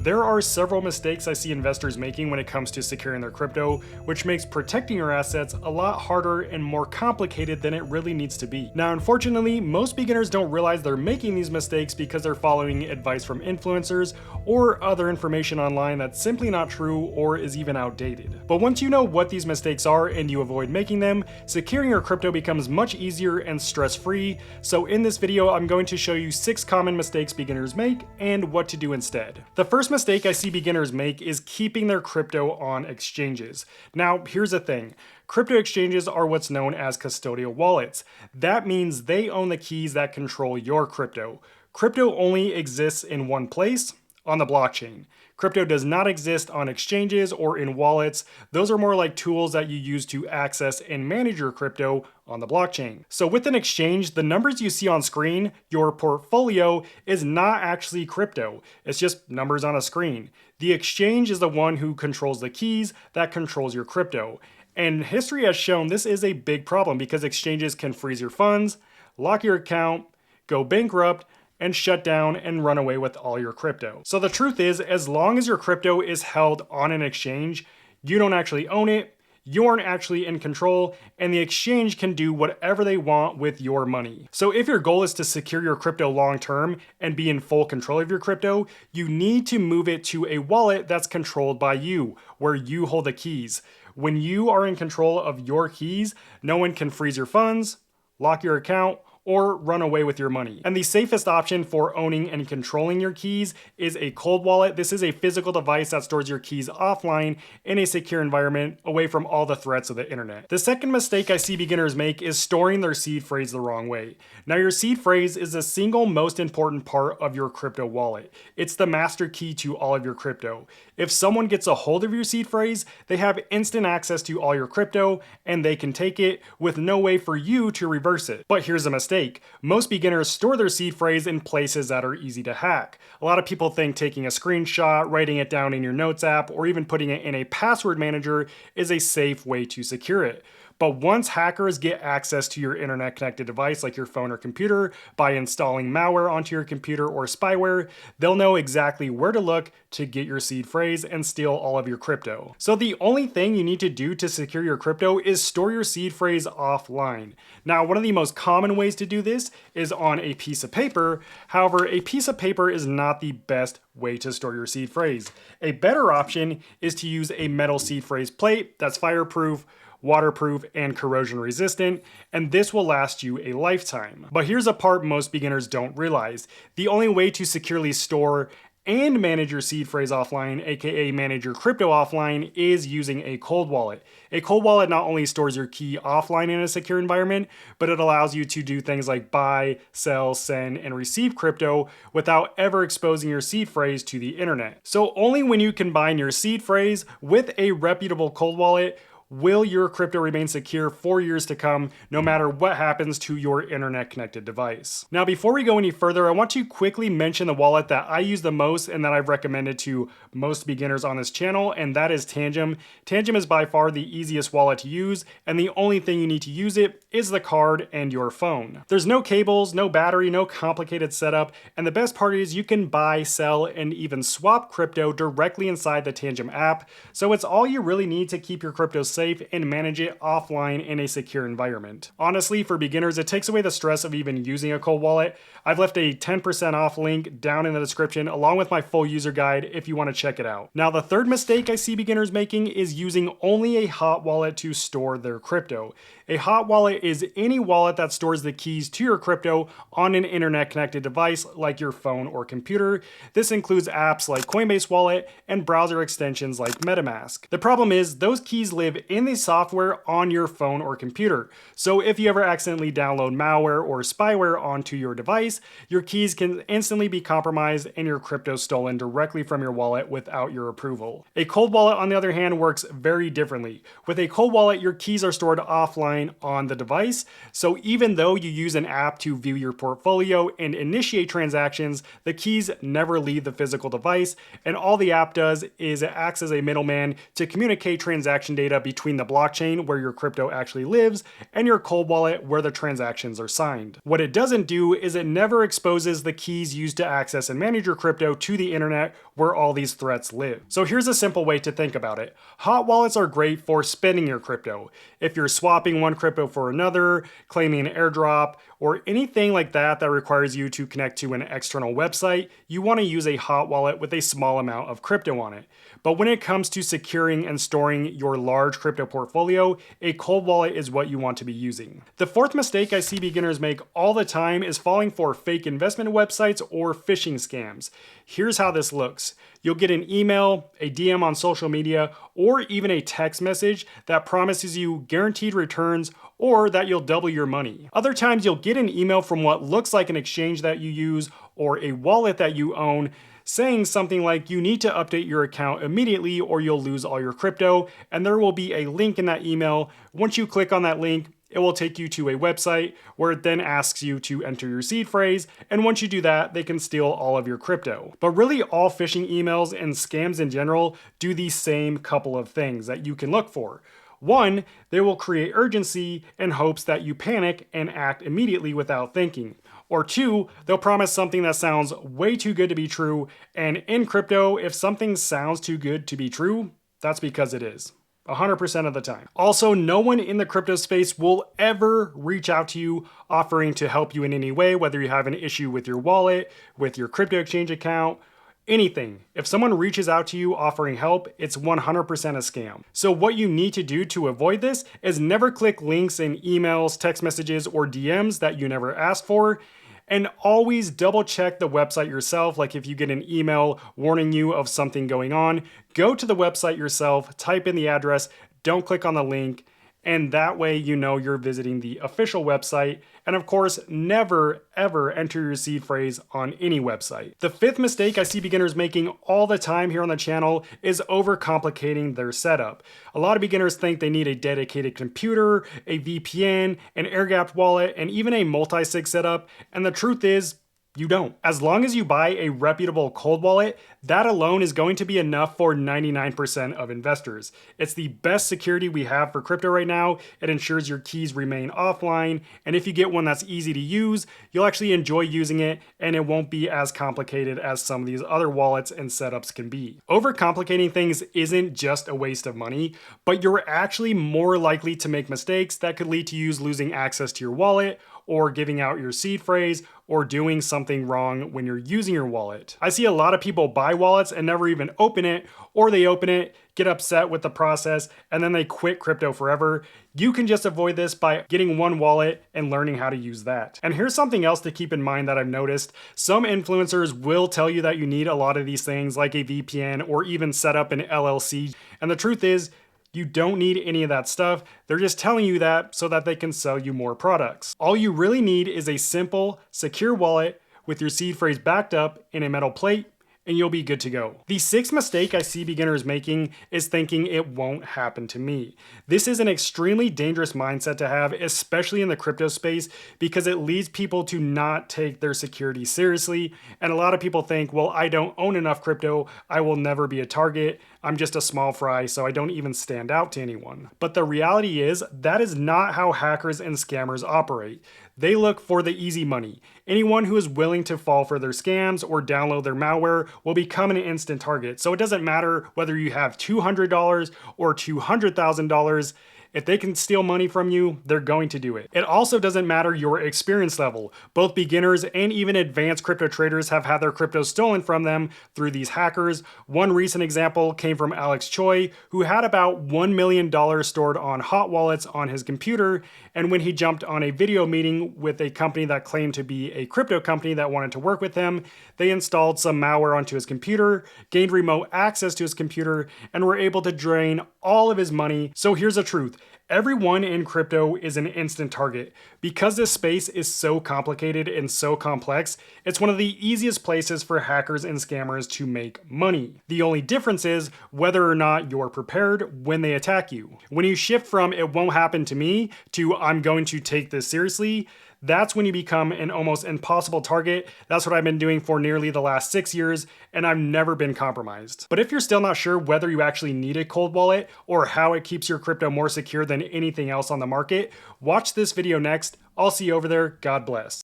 There are several mistakes I see investors making when it comes to securing their crypto, which makes protecting your assets a lot harder and more complicated than it really needs to be. Now, unfortunately, most beginners don't realize they're making these mistakes because they're following advice from influencers or other information online that's simply not true or is even outdated. But once you know what these mistakes are and you avoid making them, securing your crypto becomes much easier and stress-free. So in this video, I'm going to show you 6 common mistakes beginners make and what to do instead. The first mistake I see beginners make is keeping their crypto on exchanges. Now, here's the thing. Crypto exchanges are what's known as custodial wallets. That means they own the keys that control your crypto. Crypto only exists in one place, on the blockchain. Crypto does not exist on exchanges or in wallets. Those are more like tools that you use to access and manage your crypto on the blockchain. So with an exchange, the numbers you see on screen, your portfolio, is not actually crypto. It's just numbers on a screen. The exchange is the one who controls the keys that controls your crypto. And history has shown this is a big problem because exchanges can freeze your funds, lock your account, go bankrupt, and shut down and run away with all your crypto. So the truth is, as long as your crypto is held on an exchange, you don't actually own it, you aren't actually in control, and the exchange can do whatever they want with your money. So if your goal is to secure your crypto long term and be in full control of your crypto, you need to move it to a wallet that's controlled by you, where you hold the keys. When you are in control of your keys, no one can freeze your funds, lock your account, or run away with your money. And the safest option for owning and controlling your keys is a cold wallet. This is a physical device that stores your keys offline in a secure environment away from all the threats of the internet. The second mistake I see beginners make is storing their seed phrase the wrong way. Now, your seed phrase is the single most important part of your crypto wallet. It's the master key to all of your crypto. If someone gets a hold of your seed phrase, they have instant access to all your crypto and they can take it with no way for you to reverse it. But here's a mistake. Most beginners store their seed phrase in places that are easy to hack. A lot of people think taking a screenshot, writing it down in your notes app, or even putting it in a password manager is a safe way to secure it. But once hackers get access to your internet connected device like your phone or computer by installing malware onto your computer or spyware, they'll know exactly where to look to get your seed phrase and steal all of your crypto. So the only thing you need to do to secure your crypto is store your seed phrase offline. Now, one of the most common ways to do this is on a piece of paper. However, a piece of paper is not the best way to store your seed phrase. A better option is to use a metal seed phrase plate that's fireproof, waterproof, and corrosion resistant, and this will last you a lifetime. But here's a part most beginners don't realize. The only way to securely store and manage your seed phrase offline, aka manage your crypto offline, is using a cold wallet. A cold wallet not only stores your key offline in a secure environment, but it allows you to do things like buy, sell, send, and receive crypto without ever exposing your seed phrase to the internet. So only when you combine your seed phrase with a reputable cold wallet will your crypto remain secure for years to come, no matter what happens to your internet connected device. Now, before we go any further, I want to quickly mention the wallet that I use the most and that I've recommended to most beginners on this channel, and that is Tangem. Tangem is by far the easiest wallet to use, and the only thing you need to use it is the card and your phone. There's no cables, no battery, no complicated setup, and the best part is you can buy, sell, and even swap crypto directly inside the Tangem app, so it's all you really need to keep your crypto safe and manage it offline in a secure environment. Honestly, for beginners, it takes away the stress of even using a cold wallet. I've left a 10% off link down in the description along with my full user guide if you want to check it out. Now, the third mistake I see beginners making is using only a hot wallet to store their crypto. A hot wallet is any wallet that stores the keys to your crypto on an internet connected device like your phone or computer. This includes apps like Coinbase Wallet and browser extensions like MetaMask. The problem is those keys live in the software on your phone or computer. So if you ever accidentally download malware or spyware onto your device, your keys can instantly be compromised and your crypto stolen directly from your wallet without your approval. A cold wallet, on the other hand, works very differently. With a cold wallet, your keys are stored offline on the device. So even though you use an app to view your portfolio and initiate transactions, the keys never leave the physical device, and all the app does is it acts as a middleman to communicate transaction data between between the blockchain where your crypto actually lives and your cold wallet where the transactions are signed. What it doesn't do is it never exposes the keys used to access and manage your crypto to the internet where all these threats live. So here's a simple way to think about it. Hot wallets are great for spending your crypto. If you're swapping one crypto for another, claiming an airdrop, or anything like that that requires you to connect to an external website, you want to use a hot wallet with a small amount of crypto on it. But when it comes to securing and storing your large crypto portfolio, a cold wallet is what you want to be using. The fourth mistake I see beginners make all the time is falling for fake investment websites or phishing scams. Here's how this looks. You'll get an email, a DM on social media, or even a text message that promises you guaranteed returns or that you'll double your money. Other times you'll get an email from what looks like an exchange that you use or a wallet that you own saying something like you need to update your account immediately or you'll lose all your crypto, and there will be a link in that email. Once you click on that link, it will take you to a website where it then asks you to enter your seed phrase, and once you do that, they can steal all of your crypto. But really all phishing emails and scams in general do the same couple of things that you can look for. One, they will create urgency in hopes that you panic and act immediately without thinking. Or two, they'll promise something that sounds way too good to be true, and in crypto, if something sounds too good to be true, that's because it is. 100% of the time. Also, no one in the crypto space will ever reach out to you offering to help you in any way, whether you have an issue with your wallet, with your crypto exchange account, anything. If someone reaches out to you offering help, it's 100% a scam. So what you need to do to avoid this is never click links in emails, text messages, or DMs that you never asked for. And always double check the website yourself. Like if you get an email warning you of something going on, go to the website yourself, type in the address, don't click on the link, and that way you know you're visiting the official website. And of course, never ever enter your seed phrase on any website. The fifth mistake I see beginners making all the time here on the channel is overcomplicating their setup. A lot of beginners think they need a dedicated computer, a VPN, an air-gapped wallet, and even a multi-sig setup, and the truth is, you don't. As long as you buy a reputable cold wallet, that alone is going to be enough for 99% of investors. It's the best security we have for crypto right now. It ensures your keys remain offline, and if you get one that's easy to use, you'll actually enjoy using it, and it won't be as complicated as some of these other wallets and setups can be. Overcomplicating things isn't just a waste of money, but you're actually more likely to make mistakes that could lead to you losing access to your wallet, or giving out your seed phrase, or doing something wrong when you're using your wallet. I see a lot of people buy wallets and never even open it, or they open it, get upset with the process, and then they quit crypto forever. You can just avoid this by getting one wallet and learning how to use that. And here's something else to keep in mind that I've noticed. Some influencers will tell you that you need a lot of these things like a VPN or even set up an LLC. And the truth is, you don't need any of that stuff. They're just telling you that so that they can sell you more products. All you really need is a simple, secure wallet with your seed phrase backed up in a metal plate, and you'll be good to go. The sixth mistake I see beginners making is thinking it won't happen to me. This is an extremely dangerous mindset to have, especially in the crypto space, because it leads people to not take their security seriously. And a lot of people think, well, I don't own enough crypto, I will never be a target. I'm just a small fry, so I don't even stand out to anyone. But the reality is, that is not how hackers and scammers operate. They look for the easy money. Anyone who is willing to fall for their scams or download their malware will become an instant target. So it doesn't matter whether you have $200 or $200,000. If they can steal money from you, they're going to do it. It also doesn't matter your experience level. Both beginners and even advanced crypto traders have had their crypto stolen from them through these hackers. One recent example came from Alex Choi, who had about $1 million stored on hot wallets on his computer. And when he jumped on a video meeting with a company that claimed to be a crypto company that wanted to work with him, they installed some malware onto his computer, gained remote access to his computer, and were able to drain all of his money. So here's the truth. Everyone in crypto is an instant target. Because this space is so complicated and so complex, it's one of the easiest places for hackers and scammers to make money. The only difference is whether or not you're prepared when they attack you. When you shift from "it won't happen to me" to "I'm going to take this seriously," that's when you become an almost impossible target. That's what I've been doing for nearly the last 6 years, and I've never been compromised. But if you're still not sure whether you actually need a cold wallet or how it keeps your crypto more secure than anything else on the market, watch this video next. I'll see you over there. God bless.